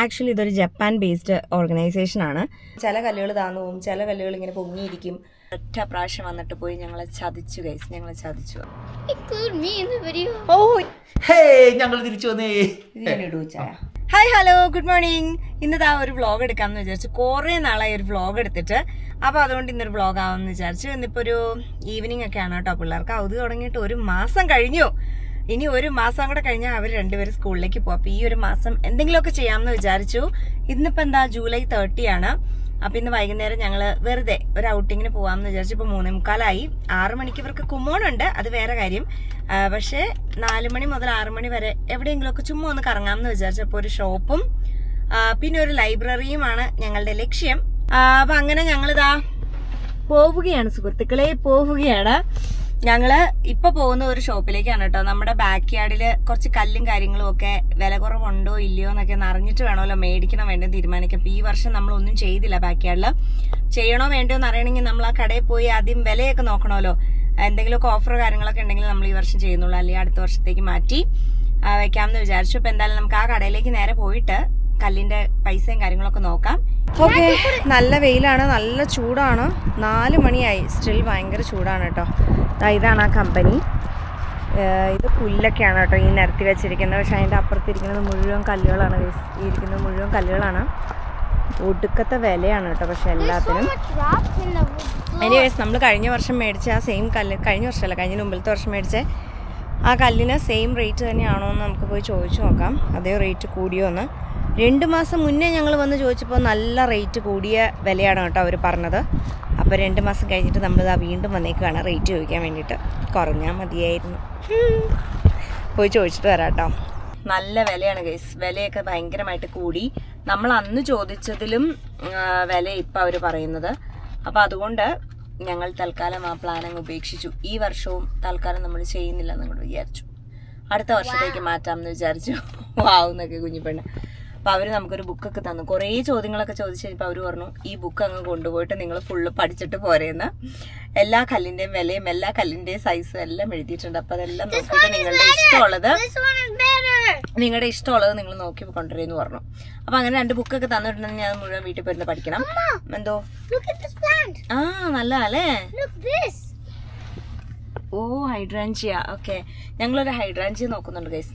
Actually ഇതൊരു Japan based organisation ആണ്. ചില കല്ലുകൾ താന്നു പോകും, ചില കല്ലുകൾ ഇങ്ങനെ പൊങ്ങിയിരിക്കും. ഒറ്റ പ്രാവശ്യം വന്നിട്ട് പോയി ഞങ്ങളെ ചതിച്ചു ഗൈസ്, ഞങ്ങളെ ചതിച്ചു. ഞങ്ങൾ തിരിച്ചു വന്നേ. Hi hello good morning. ഇന്നതാ ഒരു വ്ളോഗ് എടുക്കാമെന്ന് വിചാരിച്ചു. കുറേ നാളായി ഒരു വ്ളോഗ് എടുത്തിട്ട്. അപ്പോൾ അതുകൊണ്ട് ഇന്നൊരു വ്ളോഗ് ആവാമെന്ന് വിചാരിച്ചു. ഇന്നിപ്പോൾ ഒരു ഈവനിങ് ഒക്കെയാണ് കേട്ടോ. പിള്ളേർക്ക് അവധി തുടങ്ങിയിട്ട് ഒരു മാസം കഴിഞ്ഞു. ഇനി ഒരു മാസം കൂടെ കഴിഞ്ഞാൽ അവർ രണ്ടുപേരും സ്കൂളിലേക്ക് പോകും. അപ്പോൾ ഈ ഒരു മാസം എന്തെങ്കിലുമൊക്കെ ചെയ്യാമെന്ന് വിചാരിച്ചു. ഇന്നിപ്പോൾ എന്താ ജൂലൈ 30 ആണ്. അപ്പോൾ ഇന്ന് വൈകുന്നേരം ഞങ്ങൾ വെറുതെ ഒരു ഔട്ടിങ്ങിന് പോകാമെന്ന് വിചാരിച്ചു. ഇപ്പോൾ 3:45 6 മണിക്ക് ഇവർക്ക് കുമോണുണ്ട്, അത് വേറെ കാര്യം. പക്ഷേ 4 മണി മുതൽ 6 മണി വരെ എവിടെയെങ്കിലുമൊക്കെ ചുമ്മാ ഒന്ന് കറങ്ങാമെന്ന് വിചാരിച്ചപ്പോൾ ഒരു ഷോപ്പും പിന്നെ ഒരു ലൈബ്രറിയുമാണ് ഞങ്ങളുടെ ലക്ഷ്യം. അപ്പം അങ്ങനെ ഞങ്ങളിതാ പോവുകയാണ് സുഹൃത്തുക്കളെ, പോവുകയാണ്. ഞങ്ങള് ഇപ്പൊ പോകുന്ന ഒരു ഷോപ്പിലേക്കാണ് കേട്ടോ. നമ്മുടെ ബാക്ക് യാർഡില് കുറച്ച് കല്ലും കാര്യങ്ങളും ഒക്കെ വില കുറവുണ്ടോ ഇല്ലയോ എന്നൊക്കെ അറിഞ്ഞിട്ട് വേണമല്ലോ മേടിക്കണോ വേണ്ടോ തീരുമാനിക്കാം. അപ്പൊ ഈ വർഷം നമ്മളൊന്നും ചെയ്തില്ല ബാക്ക് യാർഡില്. ചെയ്യണോ വേണ്ടോ എന്ന് അറിയണമെങ്കിൽ നമ്മൾ ആ കടയിൽ പോയി ആദ്യം വിലയൊക്കെ നോക്കണമല്ലോ. എന്തെങ്കിലുമൊക്കെ ഓഫർ കാര്യങ്ങളൊക്കെ ഉണ്ടെങ്കിൽ നമ്മൾ ഈ വർഷം ചെയ്യുന്നുള്ളൂ, അല്ലെങ്കിൽ അടുത്ത വർഷത്തേക്ക് മാറ്റി വെക്കാമെന്ന് വിചാരിച്ചു. അപ്പൊ എന്തായാലും നമുക്ക് ആ കടയിലേക്ക് നേരെ പോയിട്ട് കല്ലിന്റെ പൈസയും കാര്യങ്ങളൊക്കെ നോക്കാം. ഓക്കെ, നല്ല വെയിലാണ്, നല്ല ചൂടാണ്. 4 മണിയായി, സ്റ്റിൽ ഭയങ്കര ചൂടാണ് കേട്ടോ. ഇതാണ് ആ കമ്പനി. ഇത് പുല്ലൊക്കെയാണ് കേട്ടോ ഈ നിരത്തി വെച്ചിരിക്കുന്നത്. പക്ഷെ അതിൻ്റെ അപ്പുറത്തിരിക്കുന്നത് മുഴുവൻ കല്ലുകളാണ്. ഈ ഇരിക്കുന്നത് മുഴുവൻ കല്ലുകളാണ്. ഒടുക്കത്തെ വിലയാണ് കേട്ടോ പക്ഷെ എല്ലാത്തിനും. എനിവേസ് നമ്മൾ കഴിഞ്ഞ വർഷം മേടിച്ച ആ സെയിം കല്ല്, കഴിഞ്ഞ വർഷമല്ല കഴിഞ്ഞ മുമ്പിലത്തെ വർഷം മേടിച്ച ആ കല്ലിന് സെയിം റേറ്റ് തന്നെയാണോ എന്ന് നമുക്ക് പോയി ചോദിച്ചു നോക്കാം. അതേ റേറ്റ് കൂടിയോ എന്ന്. 2 മാസം മുന്നേ ഞങ്ങൾ വന്ന് ചോദിച്ചപ്പോൾ നല്ല റേറ്റ് കൂടിയ വിലയാണ് കേട്ടോ അവർ പറഞ്ഞത്. അപ്പോൾ 2 മാസം കഴിഞ്ഞിട്ട് നമ്മളിതാ വീണ്ടും വന്നേക്കാണ് റേറ്റ് ചോദിക്കാൻ വേണ്ടിയിട്ട്. കുറഞ്ഞാൽ മതിയായിരുന്നു. പോയി ചോദിച്ചിട്ട് വരാം കേട്ടോ. നല്ല വിലയാണ് ഗൈസ്, വിലയൊക്കെ ഭയങ്കരമായിട്ട് കൂടി. നമ്മൾ അന്ന് ചോദിച്ചതിലും വില ഇപ്പം അവർ പറയുന്നത്. അപ്പോൾ അതുകൊണ്ട് ഞങ്ങൾ തൽക്കാലം ആ പ്ലാൻ അങ്ങ് ഉപേക്ഷിച്ചു. ഈ വർഷവും തൽക്കാലം നമ്മൾ ചെയ്യുന്നില്ലെന്ന് കൂടെ വിചാരിച്ചു. അടുത്ത വർഷത്തേക്ക് മാറ്റാമെന്ന് വിചാരിച്ചു. വാവുന്നൊക്കെ കുഞ്ഞിപ്പെണ്ണ്. അപ്പോൾ അവർ നമുക്കൊരു ബുക്കൊക്കെ തന്നു. കുറേ ചോദ്യങ്ങളൊക്കെ ചോദിച്ചു കഴിഞ്ഞപ്പോൾ അവർ പറഞ്ഞു ഈ ബുക്ക് അങ്ങ് കൊണ്ടുപോയിട്ട് നിങ്ങൾ ഫുള്ള് പഠിച്ചിട്ട് പോരെയെന്ന്. എല്ലാ കല്ലിൻ്റെയും വിലയും എല്ലാ കല്ലിൻ്റെയും സൈസും എല്ലാം എഴുതിയിട്ടുണ്ട്. അപ്പോൾ അതെല്ലാം നോക്കിയിട്ട് നിങ്ങളുടെ ഇഷ്ടമുള്ളത് നിങ്ങൾ നോക്കി കൊണ്ടുവരുമെന്ന് പറഞ്ഞു. അപ്പോൾ അങ്ങനെ 2 ബുക്കൊക്കെ തന്നിട്ടുണ്ടെങ്കിൽ ഞാൻ മുഴുവൻ വീട്ടിൽ പോയിരുന്ന് പഠിക്കണം. എന്തോ ആ നല്ലതല്ലേ. ഓ ഹൈഡ്രാഞ്ചിയ. ഓക്കെ, ഞങ്ങളൊരു ഹൈഡ്രാഞ്ചിയ നോക്കുന്നുണ്ട് ഗൈസ്.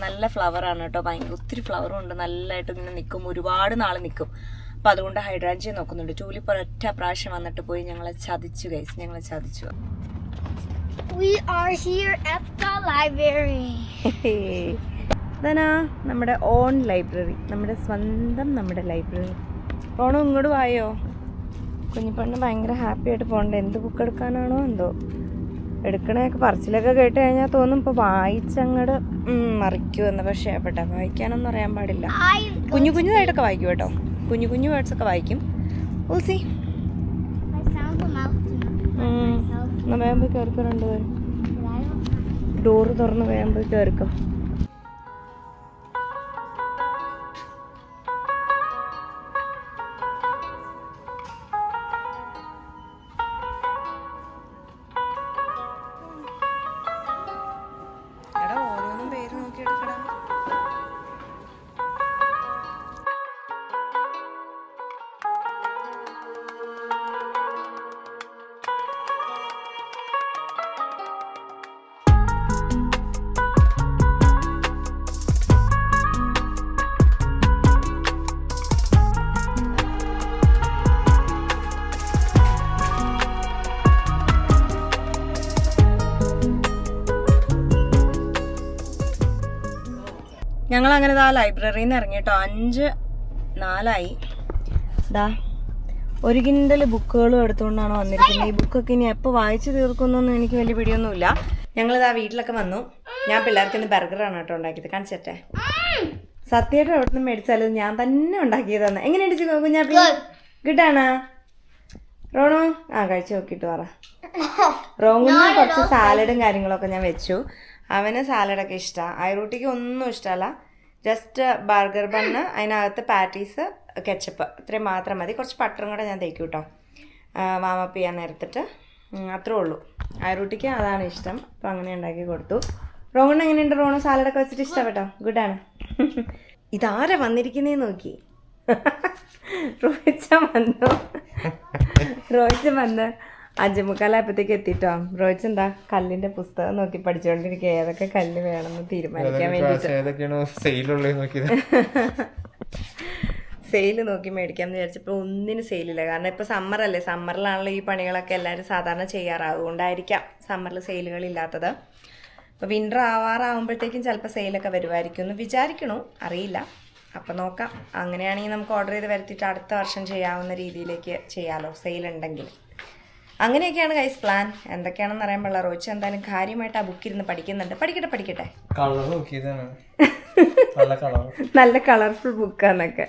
നല്ല ഫ്ലവറാണ് കേട്ടോ. ഭയങ്കര ഒത്തിരി ഫ്ലവറും ഉണ്ട്, നല്ലതായിട്ട് ഇങ്ങനെ നിൽക്കും, ഒരുപാട് നാൾ നിൽക്കും. അപ്പം അതുകൊണ്ട് ഹൈഡ്രാഞ്ചിയ നോക്കുന്നുണ്ട്. ടൂലിപ്പ് ഒരൊറ്റ പ്രാവശ്യം വന്നിട്ട് പോയി ഞങ്ങളെ ചതിച്ചു ഗൈസ്, ഞങ്ങളെ ചതിച്ചു. ഇതാ നമ്മുടെ ഓൺ ലൈബ്രറി, നമ്മുടെ സ്വന്തം നമ്മുടെ ലൈബ്രറി. പോണോ ഇങ്ങോട്ട് വായോ. കുഞ്ഞിപ്പെണ്ണ് ഭയങ്കര ഹാപ്പി ആയിട്ട് പോകണ്ട. എന്ത് ബുക്ക് എടുക്കാനാണോ എന്തോ എടുക്കണയൊക്കെ പറച്ചിലൊക്കെ കേട്ട് കഴിഞ്ഞാൽ തോന്നും ഇപ്പോൾ വായിച്ചങ്ങോട്ട് മറിക്കുമെന്ന്. പക്ഷേ എവിടെ വായിക്കാനൊന്നും അറിയാൻ പാടില്ല. കുഞ്ഞുതായിട്ടൊക്കെ വായിക്കും കേട്ടോ, കുഞ്ഞു വേർഡ്സൊക്കെ വായിക്കും. ഊസി വേഗം പോയി കയറിക്കോ. 2 പേരും ഡോറ് തുറന്ന് വേഗം പോയി കയറിക്കോ. ഞങ്ങളങ്ങനെ ആ ലൈബ്രറിയിൽ നിന്ന് ഇറങ്ങി കേട്ടോ. 5:04 ദാ 1 കിൻഡൽ ബുക്കുകളും എടുത്തുകൊണ്ടാണ് വന്നിരിക്കുന്നത്. ഈ ബുക്കൊക്കെ ഇനി എപ്പോൾ വായിച്ച് തീർക്കുന്നൊന്നും എനിക്ക് വലിയ പിടിയൊന്നുമില്ല. ഞങ്ങളിതാ വീട്ടിലൊക്കെ വന്നു. ഞാൻ പിള്ളേർക്ക് ഇന്ന് ബർഗറാണ് കേട്ടോ ഉണ്ടാക്കിയത്. കാണിച്ചേ. സത്യമായിട്ട് എവിടെ നിന്ന് മേടിച്ചാലും ഞാൻ തന്നെ ഉണ്ടാക്കിയതാണ്. എങ്ങനെയുണ്ട് കുഞ്ഞാപ്പി? ഗുഡാണ് റോണു? കഴിച്ചു നോക്കിയിട്ട് പറ. റോങ്ങിന് കുറച്ച് സാലഡും കാര്യങ്ങളൊക്കെ ഞാൻ വെച്ചു. അവന് സാലഡൊക്കെ ഇഷ്ടമാണ്. ഐറൂട്ടിക്ക് ഒന്നും ഇഷ്ടമല്ല. ജസ്റ്റ് ബർഗർ ബണ്ണ്, അതിനകത്ത് പാറ്റീസ്, കെച്ചപ്പ്, ഇത്രയും മാത്രം മതി. കുറച്ച് ബട്ടറും കൂടെ ഞാൻ തേക്കും കേട്ടോ വാമപ്പ് ചെയ്യാൻ നേരത്തിട്ട്. അത്രേ ഉള്ളൂ. ഐറൂട്ടിക്ക് അതാണ് ഇഷ്ടം. അപ്പോൾ അങ്ങനെ ഉണ്ടാക്കി കൊടുത്തു. റോണ് എങ്ങനെയുണ്ട്? റോണ് സാലഡൊക്കെ വെച്ചിട്ട് ഇഷ്ടപ്പെട്ടോ? ഗുഡാണ്. ഇതാരാ വന്നിരിക്കുന്നേ നോക്കി. റോയിച്ച വന്ന് 5:45 എത്തിട്ടോ. റോയിച്ച് എന്താ കല്ലിന്റെ പുസ്തകം നോക്കി പഠിച്ചുകൊണ്ടിരിക്കുക, ഏതൊക്കെ കല്ല് വേണമെന്ന് തീരുമാനിക്കാൻ വേണ്ടിട്ട് സെയിൽ നോക്കി മേടിക്കാമെന്ന് വിചാരിച്ചപ്പോൾ ഒന്നിനും സെയിലില്ല. കാരണം ഇപ്പോൾ സമ്മറല്ലേ, സമ്മറിലാണല്ലോ ഈ പണികളൊക്കെ എല്ലാവരും സാധാരണ ചെയ്യാറ്. അതുകൊണ്ടായിരിക്കാം സമ്മറിൽ സെയിലുകളില്ലാത്തത്. അപ്പോൾ വിൻ്റർ ആവാറാകുമ്പോഴത്തേക്കും ചിലപ്പോൾ സെയിലൊക്കെ വരുമായിരിക്കും എന്ന് വിചാരിക്കണു, അറിയില്ല. അപ്പം നോക്കാം. അങ്ങനെയാണെങ്കിൽ നമുക്ക് ഓർഡർ ചെയ്ത് വരുത്തിയിട്ട് അടുത്ത വർഷം ചെയ്യാവുന്ന രീതിയിലേക്ക് ചെയ്യാമല്ലോ, സെയിലുണ്ടെങ്കിൽ. അങ്ങനെയൊക്കെയാണ് ഗൈസ് പ്ലാൻ. എന്തൊക്കെയാണെന്ന് അറിയാൻ പാടില്ല. റോച്ച് എന്തായാലും കാര്യമായിട്ട് ആ ബുക്ക് ഇരുന്ന് പഠിക്കുന്നുണ്ട്. പഠിക്കട്ടെ നല്ല കളർഫുൾ ബുക്കാന്നൊക്കെ.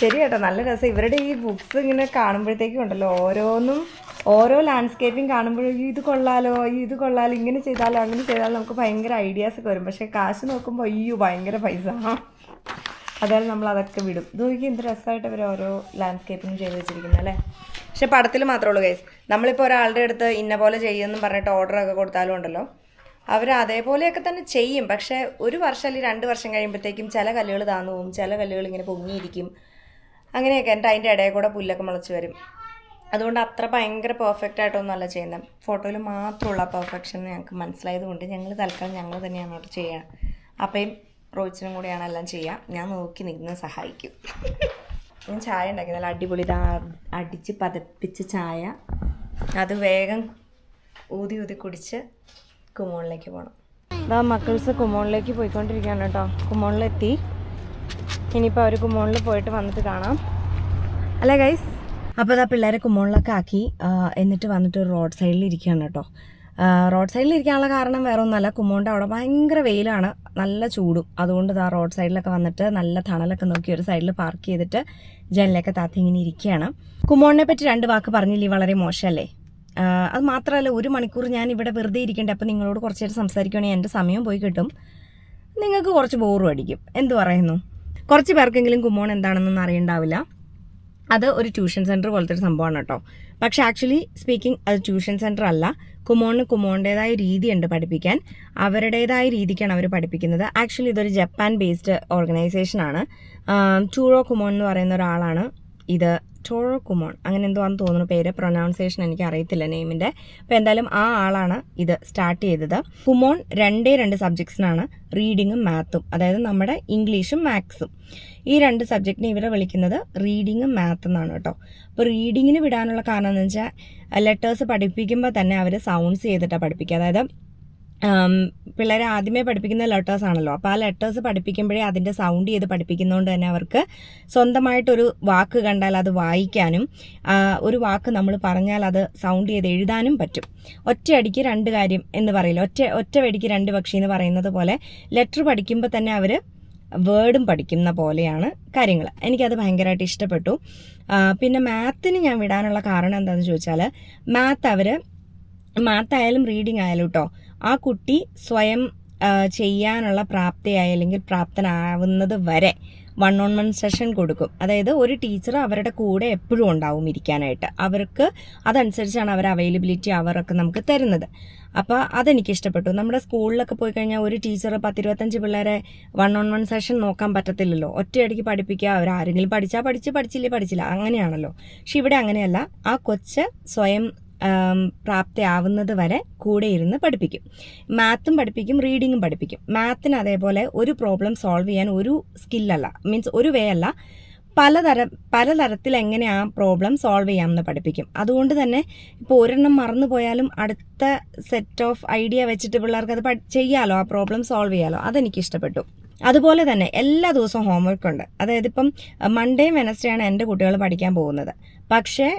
ശരി കേട്ടോ, നല്ല രസം. ഇവരുടെ ഈ ബുക്സ് ഇങ്ങനെ കാണുമ്പോഴത്തേക്കും ഉണ്ടല്ലോ, ഓരോ ലാൻഡ്സ്കേപ്പിംഗ് കാണുമ്പോഴും ഇത് കൊള്ളാലോ, ഇങ്ങനെ ചെയ്താലോ അങ്ങനെ ചെയ്താലോ നമുക്ക് ഭയങ്കര ഐഡിയാസ് ഒക്കെ വരും. പക്ഷേ കാശ് നോക്കുമ്പോൾ ഭയങ്കര പൈസ. അതായത് നമ്മൾ അതൊക്കെ വിടും. ഇതൊക്കെ എന്ത് രസമായിട്ട് അവർ ഓരോ ലാൻഡ്സ്കേപ്പിംഗ് ചെയ്ത് വെച്ചിരിക്കുന്നത് അല്ലേ. പക്ഷെ പടത്തിൽ മാത്രമേ ഉള്ളൂ ഗൈസ്. നമ്മളിപ്പോൾ ഒരാളുടെ അടുത്ത് ഇന്ന പോലെ ചെയ്യുമെന്ന് പറഞ്ഞിട്ട് ഓർഡറൊക്കെ കൊടുത്താലും ഉണ്ടല്ലോ, അവർ അതേപോലെയൊക്കെ തന്നെ ചെയ്യും. പക്ഷേ 1 വർഷം അല്ലെങ്കിൽ 2 വർഷം കഴിയുമ്പോഴത്തേക്കും ചില കല്ലുകൾ താന്നു പോകും, ചില കല്ലുകൾ ഇങ്ങനെ പൊങ്ങിയിരിക്കും. അങ്ങനെയൊക്കെ എന്നിട്ട് അതിൻ്റെ ഇടയിൽ കൂടെ പുല്ലൊക്കെ മുളച്ച് വരും. അതുകൊണ്ട് അത്ര ഭയങ്കര പെർഫെക്റ്റ് ആയിട്ടൊന്നും അല്ല ചെയ്യുന്നത്. ഫോട്ടോയിൽ മാത്രമുള്ള പെർഫെക്ഷൻ ഞങ്ങൾക്ക് മനസ്സിലായത് കൊണ്ട് ഞങ്ങൾ തൽക്കാലം ഞങ്ങൾ തന്നെയാണ് അവിടെ ചെയ്യുക. അപ്പയും റോയിച്ചിനും കൂടെയാണ് എല്ലാം ചെയ്യുക. ഞാൻ നോക്കി നിന്ന് സഹായിക്കും. ഞാൻ ചായ ഉണ്ടാക്കി, നല്ല അടിപൊളി അടിച്ച് പതപ്പിച്ച് ചായ. അത് വേഗം ഊതി കുടിച്ച് കുമോണിലേക്ക് പോകണം. ഇതാ മക്കൾസ് കുമോണിലേക്ക് പോയിക്കൊണ്ടിരിക്കുകയാണ് കേട്ടോ. കുമോണിലെത്തി. ഇനിയിപ്പോൾ അവർ കുമോണിൽ പോയിട്ട് വന്നിട്ട് കാണാം അല്ലേ ഗൈസ്. അപ്പോൾ ഇതാ പിള്ളേരെ കുമോണിലൊക്കെ ആക്കി എന്നിട്ട് വന്നിട്ട് റോഡ് സൈഡിൽ ഇരിക്കുകയാണ് കേട്ടോ. റോഡ് സൈഡിൽ ഇരിക്കാനുള്ള കാരണം വേറെ ഒന്നുമല്ല, കുമോണിൻ്റെ അവിടെ ഭയങ്കര വെയിലാണ്, നല്ല ചൂടും. അതുകൊണ്ട് ഇതാ റോഡ് സൈഡിലൊക്കെ വന്നിട്ട് നല്ല തണലൊക്കെ നോക്കി ഒരു സൈഡിൽ പാർക്ക് ചെയ്തിട്ട് ജനലൊക്കെ താത്തി ഇങ്ങനെ ഇരിക്കുകയാണ്. കുമോണിനെ പറ്റി 2 വാക്ക് പറഞ്ഞില്ലേ, വളരെ മോശമല്ലേ. അത് മാത്രമല്ല 1 മണിക്കൂർ ഞാൻ ഇവിടെ വെറുതെ ഇരിക്കേണ്ടത്. അപ്പോൾ നിങ്ങളോട് കുറച്ച് നേരം സംസാരിക്കുകയാണെങ്കിൽ എൻ്റെ സമയം പോയി കിട്ടും, നിങ്ങൾക്ക് കുറച്ച് ബോറും അടിക്കും. എന്ത് പറയുന്നു, കുറച്ച് പേർക്കെങ്കിലും കുമോൺ എന്താണെന്നൊന്നും അറിയണ്ടാവില്ല. അത് ഒരു ട്യൂഷൻ സെൻറ്റർ പോലത്തെ ഒരു സംഭവമാണ് കേട്ടോ. പക്ഷേ ആക്ച്വലി സ്പീക്കിംഗ് അത് ട്യൂഷൻ സെൻറ്റർ അല്ല. കുമോണിൻ്റെതായ രീതിയുണ്ട് പഠിപ്പിക്കാൻ. അവരുടേതായ രീതിക്കാണ് അവർ പഠിപ്പിക്കുന്നത്. ആക്ച്വലി ഇതൊരു ജപ്പാൻ ബേസ്ഡ് ഓർഗനൈസേഷനാണ്. ടൂറോ കുമോൺ എന്ന് പറയുന്ന ഒരാളാണ് ഇത്. ടോറോ കുമോൺ അങ്ങനെ എന്തോ ആണെന്ന് തോന്നുന്നു പേര്, പ്രൊനൗൺസിയേഷൻ എനിക്ക് അറിയത്തില്ല നെയിമിൻ്റെ. അപ്പോൾ എന്തായാലും ആ ആളാണ് ഇത് സ്റ്റാർട്ട് ചെയ്തത്. കുമോൺ 2 സബ്ജക്ട്സിനാണ്, റീഡിങ്ങും മാത്തും. അതായത് നമ്മുടെ ഇംഗ്ലീഷും മാത്സും. ഈ 2 സബ്ജക്റ്റിനെ ഇവരെ വിളിക്കുന്നത് റീഡിങ്ങും മാത്ത് എന്നാണ് കേട്ടോ. അപ്പോൾ റീഡിങ്ങിന് വിടാനുള്ള കാരണം എന്ന് വെച്ചാൽ ലെറ്റേഴ്സ് പഠിപ്പിക്കുമ്പോൾ തന്നെ അവർ സൗണ്ട്സ് ചെയ്തിട്ടാണ് പഠിപ്പിക്കുക. അതായത് പിള്ളേരെ ആദ്യമേ പഠിപ്പിക്കുന്ന ലെറ്റേഴ്സ് ആണല്ലോ. അപ്പോൾ ആ ലെറ്റേഴ്സ് പഠിപ്പിക്കുമ്പോഴേ അതിൻ്റെ സൗണ്ട് ചെയ്ത് പഠിപ്പിക്കുന്നതുകൊണ്ട് തന്നെ അവർക്ക് സ്വന്തമായിട്ടൊരു വാക്ക് കണ്ടാൽ അത് വായിക്കാനും ഒരു വാക്ക് നമ്മൾ പറഞ്ഞാൽ അത് സൗണ്ട് ചെയ്ത് എഴുതാനും പറ്റും. ഒറ്റയടിക്ക് 2 കാര്യം എന്ന് പറയില്ല, ഒറ്റ വെടിക്ക് 2 പക്ഷി എന്ന് പറയുന്നത് പോലെ ലെറ്റർ പഠിക്കുമ്പോൾ തന്നെ അവർ വേർഡും പഠിക്കുന്ന പോലെയാണ് കാര്യങ്ങൾ. എനിക്കത് ഭയങ്കരമായിട്ട് ഇഷ്ടപ്പെട്ടു. പിന്നെ മാത്തിന് ഞാൻ വിടാനുള്ള കാരണം എന്താണെന്ന് ചോദിച്ചാൽ, മാത്ത് ആയാലും റീഡിംഗ് ആയാലും കേട്ടോ, ആ കുട്ടി സ്വയം ചെയ്യാനുള്ള പ്രാപ്തിയായി അല്ലെങ്കിൽ പ്രാപ്തനാവുന്നത് വരെ 1-on-1 സെഷൻ കൊടുക്കും. അതായത് ഒരു ടീച്ചർ അവരുടെ കൂടെ എപ്പോഴും ഉണ്ടാവും ഇരിക്കാനായിട്ട്. അവർക്ക് അതനുസരിച്ചാണ് അവർ അവൈലബിലിറ്റി അവരൊക്കെ നമുക്ക് തരുന്നത്. അപ്പോൾ അതെനിക്ക് ഇഷ്ടപ്പെട്ടു. നമ്മുടെ സ്കൂളിലൊക്കെ പോയി കഴിഞ്ഞാൽ ഒരു ടീച്ചർ 10-25 പിള്ളേരെ 1-on-1 സെഷൻ നോക്കാൻ പറ്റത്തില്ലല്ലോ. ഒറ്റയടിക്ക് പഠിപ്പിക്കുക, അവരാരെങ്കിലും പഠിച്ചില്ല അങ്ങനെയാണല്ലോ. പക്ഷെ ഇവിടെ അങ്ങനെയല്ല. ആ കൊച്ച് സ്വയം പ്രാപ്തിയാവുന്നത് വരെ കൂടെ ഇരുന്ന് പഠിപ്പിക്കും. മാത്തും പഠിപ്പിക്കും, റീഡിങ്ങും പഠിപ്പിക്കും. മാത്തിന് അതേപോലെ ഒരു പ്രോബ്ലം സോൾവ് ചെയ്യാൻ ഒരു സ്കില്ലല്ല, മീൻസ് ഒരു വേ അല്ല, പലതരത്തിൽ എങ്ങനെ ആ പ്രോബ്ലം സോൾവ് ചെയ്യാമെന്ന് പഠിപ്പിക്കും. അതുകൊണ്ട് തന്നെ ഇപ്പോൾ ഒരെണ്ണം മറന്നു പോയാലും അടുത്ത സെറ്റ് ഓഫ് ഐഡിയ വെച്ചിട്ട് പിള്ളേർക്ക് അത് ചെയ്യാമല്ലോ, ആ പ്രോബ്ലം സോൾവ് ചെയ്യാമല്ലോ. അതെനിക്ക് ഇഷ്ടപ്പെട്ടു. അതുപോലെ തന്നെ എല്ലാ ദിവസവും ഹോംവർക്ക് ഉണ്ട്. അതായത് ഇപ്പം മൺഡേ വെനസ്ഡേ ആണ് എൻ്റെ കുട്ടികൾ പഠിക്കാൻ പോകുന്നത്. പക്ഷേ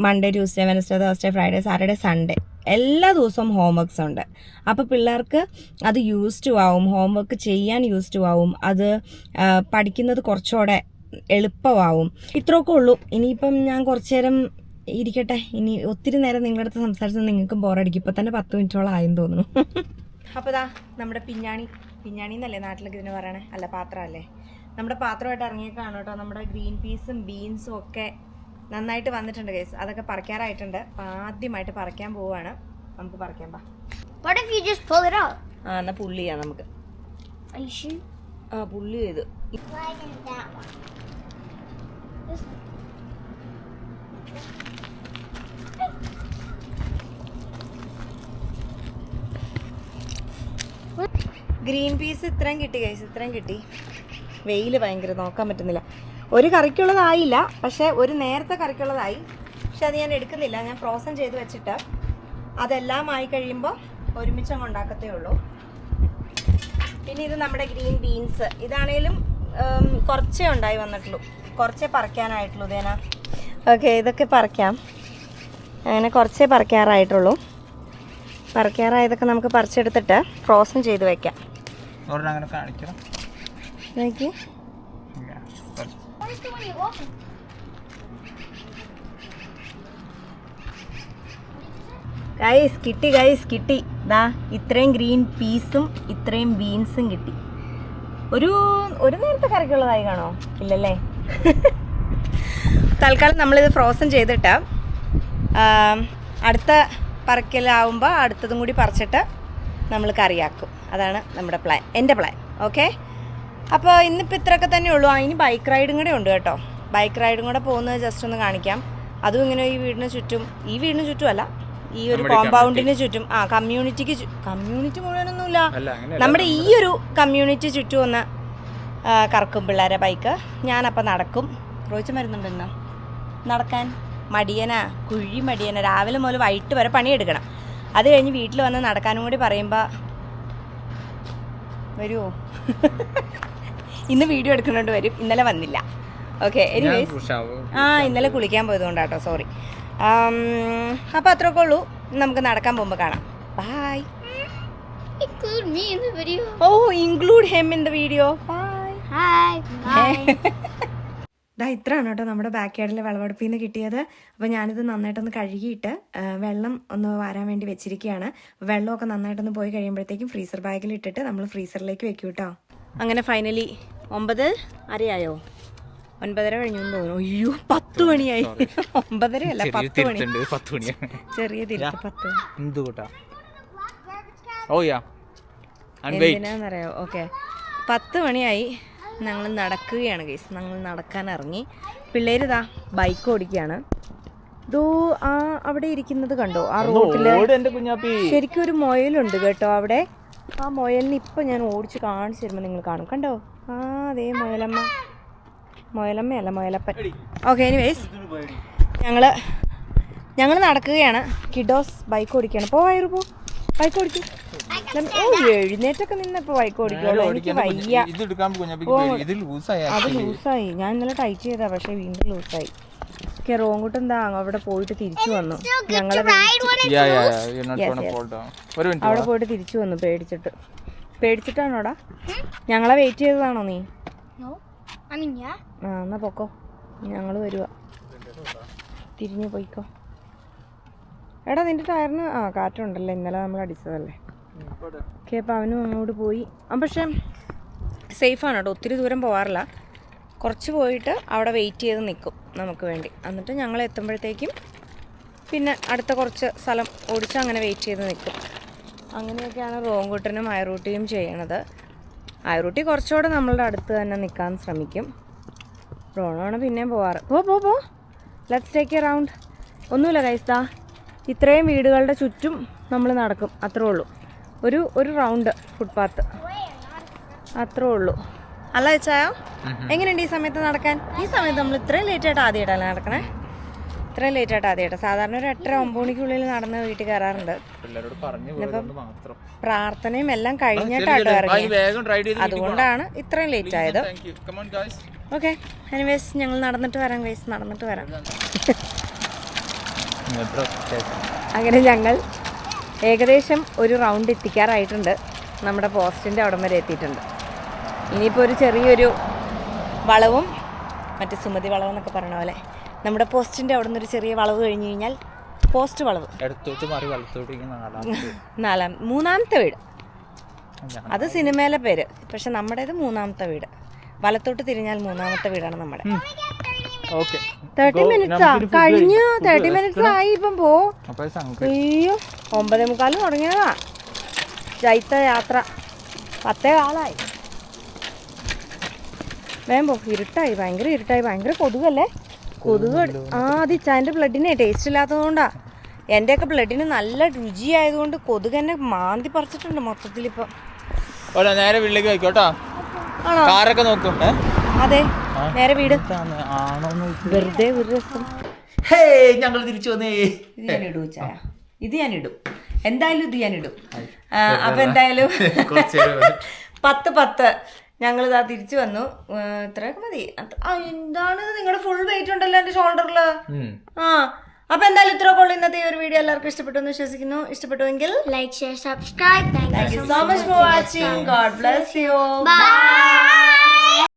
Monday, Tuesday, Wednesday, Thursday, Friday, Saturday, Sunday എല്ലാ ദിവസവും ഹോംവർക്സ് ഉണ്ട്. അപ്പോൾ പിള്ളേർക്ക് അത് യൂസ്ഡ് ആവും, ഹോംവർക്ക് ചെയ്യാൻ യൂസ്ഡ് ആവും, അത് പഠിക്കുന്നത് കുറച്ചുകൂടെ എളുപ്പമാവും. ഇത്രയൊക്കെ ഉള്ളൂ. ഇനിയിപ്പം ഞാൻ കുറച്ചു നേരം ഇരിക്കട്ടെ. ഇനി ഒത്തിരി നേരം നിങ്ങളുടെ അടുത്ത് സംസാരിച്ചത് നിങ്ങൾക്കും ബോറടിക്കും. ഇപ്പോൾ തന്നെ 10 മിനിറ്റോളം ആയെന്ന് തോന്നുന്നു. അപ്പോൾ ഇതാ നമ്മുടെ പിഞ്ഞാണി എന്നല്ലേ നാട്ടിലൊക്കെ ഇതിന് പറയണേ, അല്ല പാത്രമല്ലേ, നമ്മുടെ പാത്രമായിട്ട് ഇറങ്ങിയേക്കാണ് കേട്ടോ. നമ്മുടെ ഗ്രീൻ പീസും ബീൻസും ഒക്കെ നന്നായിട്ട് വന്നിട്ടുണ്ട് ഗൈസ്. അതൊക്കെ പറിക്കാറായിട്ടുണ്ട്. ആദ്യമായിട്ട് പറിക്കാൻ പോവാണ്. നമുക്ക് പറിക്കാൻ പാ. എന്നാ പുള്ളി ചെയ്യാം നമുക്ക്. പുള്ളി ചെയ്ത് ഗ്രീൻ പീസ് ഇത്രയും കിട്ടി ഗൈസ്, ഇത്രയും കിട്ടി. വെയിൽ ഭയങ്കര നോക്കാൻ പറ്റുന്നില്ല. ഒരു കറിക്കുള്ളതായില്ല, പക്ഷേ ഒരു നേരത്തെ കറിക്കുള്ളതായി. പക്ഷെ അത് ഞാൻ എടുക്കുന്നില്ല, ഞാൻ ഫ്രോസൺ ചെയ്ത് വെച്ചിട്ട് അതെല്ലാം ആയി കഴിയുമ്പോൾ ഒരുമിച്ചങ്ങ് ഉണ്ടാക്കത്തേ ഉള്ളൂ. പിന്നെ ഇത് നമ്മുടെ ഗ്രീൻ ബീൻസ്. ഇതാണേലും കുറച്ചേ ഉണ്ടായി വന്നിട്ടുള്ളൂ, കുറച്ചേ പറിക്കാനായിട്ടുള്ളൂ. ഇതേന ഓക്കെ, ഇതൊക്കെ പറിക്കാം. അങ്ങനെ കുറച്ചേ പറിക്കാറായിട്ടുള്ളൂ. പറിക്കാറായതൊക്കെ നമുക്ക് പറിച്ചെടുത്തിട്ട് ഫ്രോസൺ ചെയ്ത് വെക്കാം. ഗൈസ് കിട്ടി, ഗൈസ് കിട്ടി. ദാ ഇത്രയും ഗ്രീൻ പീസും ഇത്രയും ബീൻസും കിട്ടി. ഒരു നേരത്തെ കറിക്കുള്ളതായി കാണോ? ഇല്ലല്ലേ. തൽക്കാലം നമ്മളിത് ഫ്രോസൺ ചെയ്തിട്ട് അടുത്ത പറിക്കലാവുമ്പോൾ അടുത്തതും കൂടി പറിച്ചിട്ട് നമ്മൾ കറിയാക്കും. അതാണ് നമ്മുടെ പ്ലാൻ, എൻ്റെ പ്ലാൻ. ഓക്കെ, അപ്പോൾ ഇന്നിപ്പോൾ ഇത്രയൊക്കെ തന്നെ ഉള്ളൂ. ഇനി ബൈക്ക് റൈഡും കൂടെ ഉണ്ട് കേട്ടോ. ബൈക്ക് റൈഡും കൂടെ പോകുന്നത് ജസ്റ്റ് ഒന്ന് കാണിക്കാം. അതും ഇങ്ങനെ ഈ വീടിന് ചുറ്റുമല്ല, ഈ ഒരു കോമ്പൗണ്ടിന് ചുറ്റും, കമ്മ്യൂണിറ്റി മുഴുവനൊന്നുമില്ല, നമ്മുടെ ഈ ഒരു കമ്മ്യൂണിറ്റി ചുറ്റും ഒന്ന് കറക്കും പിള്ളേരെ ബൈക്ക്. ഞാനപ്പോൾ നടക്കും. റോയിച്ച് മരുന്നുണ്ട് ഇന്ന് നടക്കാൻ. കുഴി മടിയന. രാവിലെ മുതൽ വൈകിട്ട് വരെ പണിയെടുക്കണം. അത് കഴിഞ്ഞ് വീട്ടിൽ വന്ന് നടക്കാനും കൂടി പറയുമ്പോൾ വരുമോ? ഇന്ന് വീഡിയോ എടുക്കുന്നുണ്ട്, വരും. ഇന്നലെ വന്നില്ല. ഓക്കെ, എനിവേസ് ഇന്നലെ കുളിക്കാൻ പോയതുകൊണ്ടാട്ടോ, സോറി. അപ്പോൾ അത്രയൊക്കെ ഉള്ളൂ. നമുക്ക് നടക്കാൻ പോകുമ്പോൾ കാണാം. Bye. Include him in the video. Bye. ഇതാ ഇത്രയാണ് കേട്ടോ നമ്മുടെ ബാക്ക് യാർഡിലെ വിളവെടുപ്പിൽ നിന്ന് കിട്ടിയത്. അപ്പോൾ ഞാനിത് നന്നായിട്ടൊന്ന് കഴുകിയിട്ട് വെള്ളം ഒന്ന് വാരാൻ വേണ്ടി വെച്ചിരിക്കുകയാണ്. വെള്ളമൊക്കെ നന്നായിട്ടൊന്ന് പോയി കഴിയുമ്പോഴത്തേക്കും ഫ്രീസർ ബാഗിൽ ഇട്ടിട്ട് നമ്മൾ ഫ്രീസറിലേക്ക് വെക്കും കേട്ടോ. അങ്ങനെ ഫൈനലി 9:30 9:30 കഴിഞ്ഞു തോന്നുന്നു. അയ്യോ 10 മണിയായി. 9:30 അല്ല, 10 മണി. ചെറിയ തിരിച്ച് 10 എന്തിനാന്നറിയോ? ഓക്കെ, 10 മണിയായി. ഞങ്ങൾ നടക്കുകയാണ് ഗൈസ്. ഞങ്ങൾ നടക്കാൻ ഇറങ്ങി. പിള്ളേരിതാ ബൈക്ക് ഓടിക്കുകയാണ്. അവിടെ ഇരിക്കുന്നത് കണ്ടോ? ആ റോഡില് ശരിക്കും ഒരു മുയലുണ്ട് കേട്ടോ അവിടെ. ആ മുയലിന് ഇപ്പൊ ഞാൻ ഓടിച്ച് കാണിച്ചു തരുമ്പോൾ നിങ്ങൾ കാണും. കണ്ടോ? അതേ മുയലമ്മയല്ല, മുയലപ്പൻ. ഓക്കെ, എനിവേസ് ഞങ്ങൾ നടക്കുകയാണ്. കിഡോസ് ബൈക്ക് ഓടിക്കുകയാണ്. പോവായിരുന്നു, പോ ബൈക്ക് ഓടിക്കും. എഴുന്നേറ്റൊക്കെ നിന്നപ്പോ ബൈക്ക് ഓടിക്കുള്ളൂ. എനിക്ക് വയ്യ. അത് ലൂസായി. ഞാൻ ഇന്നലെ ടൈറ്റ് ചെയ്താ, പക്ഷെ വീണ്ടും ലൂസായി. റോങ്ങോട്ട് എന്താ അവിടെ പോയിട്ട് തിരിച്ചു വന്നു. ഞങ്ങളെ അവിടെ പോയിട്ട് തിരിച്ചു വന്നു പേടിച്ചിട്ടാണോടാ? ഞങ്ങളെ വെയിറ്റ് ചെയ്തതാണോ നീ? എന്നാ പൊക്കോ, ഞങ്ങള് വരുവാ. തിരിഞ്ഞു പോയിക്കോ. എടാ നിന്റെ ടയറിന് കാറ്റുണ്ടല്ലോ, ഇന്നലെ നമ്മൾ അടിച്ചതല്ലേ. ഓക്കെ, അപ്പോൾ അവനും അങ്ങോട്ട് പോയി. പക്ഷേ സേഫാണ് കേട്ടോ, ഒത്തിരി ദൂരം പോകാറില്ല. കുറച്ച് പോയിട്ട് അവിടെ വെയിറ്റ് ചെയ്ത് നിൽക്കും നമുക്ക് വേണ്ടി. എന്നിട്ട് ഞങ്ങൾ എത്തുമ്പോഴത്തേക്കും പിന്നെ അടുത്ത കുറച്ച് സ്ഥലം ഓടിച്ച് അങ്ങനെ വെയിറ്റ് ചെയ്ത് നിൽക്കും. അങ്ങനെയൊക്കെയാണ് റോങ്കുട്ടനും ഐറൂട്ടിയും ചെയ്യണത്. ഐറൂട്ടി കുറച്ചുകൂടെ നമ്മളുടെ അടുത്ത് തന്നെ നിൽക്കാൻ ശ്രമിക്കും. റോണാണ് പിന്നെയും പോവാറ്. പോ ലെറ്റ്സ് ടേക്ക് എ റൗണ്ട്. ഒന്നുമില്ല ഗൈസ്, ദാ ഇത്രയും വീടുകളുടെ ചുറ്റും നമ്മൾ നടക്കും, അത്രേ ഉള്ളൂ. ഒരു റൗണ്ട് ഫുട്പാത്ത്, അത്രേ ഉള്ളൂ. അല്ല വെച്ചായോ? എങ്ങനെയുണ്ട് ഈ സമയത്ത് നടക്കാൻ? ഈ സമയത്ത് നമ്മൾ ഇത്രയും ലേറ്റായിട്ട് ആദ്യമായിട്ടല്ലേ നടക്കണേ? ഇത്രയും ലേറ്റായിട്ട് ആദ്യമായിട്ട്. സാധാരണ ഒരു 8:30-9 മണിക്കുള്ളിൽ നടന്ന് വീട്ടിൽ കയറാറുണ്ട്. പ്രാർത്ഥനയും എല്ലാം കഴിഞ്ഞിട്ടാട്ടോ ഇറങ്ങി, അതുകൊണ്ടാണ് ഇത്രയും ലേറ്റ് ആയത്. ഓക്കെ, എനിവേസ് ഞങ്ങൾ നടന്നിട്ട് വരാം ഗൈസ്, നടന്നിട്ട് വരാം. അങ്ങനെ ഞങ്ങൾ ഏകദേശം ഒരു റൗണ്ട് എത്തിക്കാറായിട്ടുണ്ട്. നമ്മുടെ പോസ്റ്റിൻ്റെ അവിടം വരെ എത്തിയിട്ടുണ്ട്. ഇനിയിപ്പോൾ ഒരു ചെറിയൊരു വളവും, മറ്റേ സുമതി വളവ് എന്നൊക്കെ പറഞ്ഞ പോലെ നമ്മുടെ പോസ്റ്റിൻ്റെ അവിടെ നിന്നൊരു ചെറിയ വളവ് കഴിഞ്ഞ് കഴിഞ്ഞാൽ പോസ്റ്റ് വളവ്. മൂന്നാമത്തെ വീട്. അത് സിനിമയിലെ പേര്, പക്ഷെ നമ്മുടേത് 3ാമത്തെ വീട്. വലത്തോട്ട് തിരിഞ്ഞാൽ 3ാമത്തെ വീടാണ് നമ്മുടെ. 30 മിനിറ്റ്സാ കഴിഞ്ഞു. 30 മിനിറ്റ്സ് ആയി. ഇപ്പം പോ. അയ്യോ 9:45 തുടങ്ങിയതാ ജൈത്ര യാത്ര. 10 കാലായി. വേഗം പോ. ഇരുട്ടായി, ഭയങ്കര കൊതുകല്ലേ. കൊതുക് അത് ഇച്ചാൻ്റെ ബ്ലഡിനെ ടേസ്റ്റ് ഇല്ലാത്തതുകൊണ്ടാ. എൻ്റെയൊക്കെ ബ്ലഡിന് നല്ല രുചി ആയതുകൊണ്ട് കൊതുക് എന്നെ മാന്തി പറിച്ചിട്ടുണ്ട് മൊത്തത്തിൽ ഇപ്പം. നേരെ വീട്ടിലേക്ക് വെക്കോട്ടോ. ആണോ? കാറൊക്കെ നോക്കും. അതെ, നേരെ വീട്. വെറുതെ ഒരു രസം. ഞങ്ങൾ തിരിച്ചു വന്നേ. ഇത് ഞാൻ ഇടും ചായ, ഇത് ഞാൻ ഇടും, എന്തായാലും ഇത് ഞാൻ ഇടും. അപ്പൊ എന്തായാലും 10 ഞങ്ങളിതാ തിരിച്ചു വന്നു. ഇത്രയൊക്കെ മതി. എന്താണ് നിങ്ങളുടെ ഫുൾ വെയിറ്റ് ഉണ്ടല്ലോ എന്റെ ഷോൾഡറില്. അപ്പൊ എന്തായാലും ഇത്ര ഉള്ളൂ ഇന്നത്തെ ഈ ഒരു വീഡിയോ. എല്ലാവർക്കും ഇഷ്ടപ്പെട്ടു എന്ന് വിശ്വസിക്കുന്നു. ഇഷ്ടപ്പെട്ടുവെങ്കിൽ like, share, subscribe. Thank you so much for watching. God bless you. By.